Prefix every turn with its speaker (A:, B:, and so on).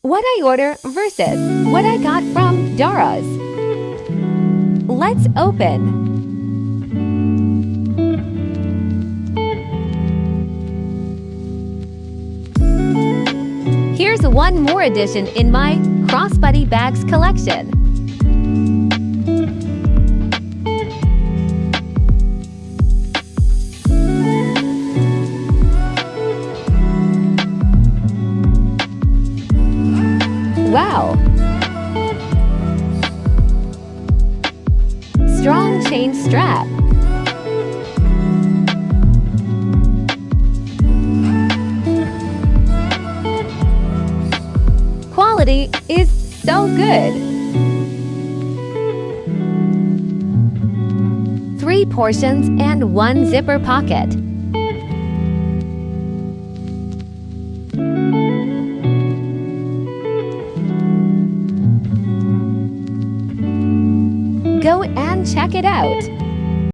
A: What I order versus what I got from Dara's. Let's open. Here's one more addition in my Crossbody bags collection. Wow! Strong chain strap. Quality is so good. 3 portions and 1 zipper pocket. Go and check it out.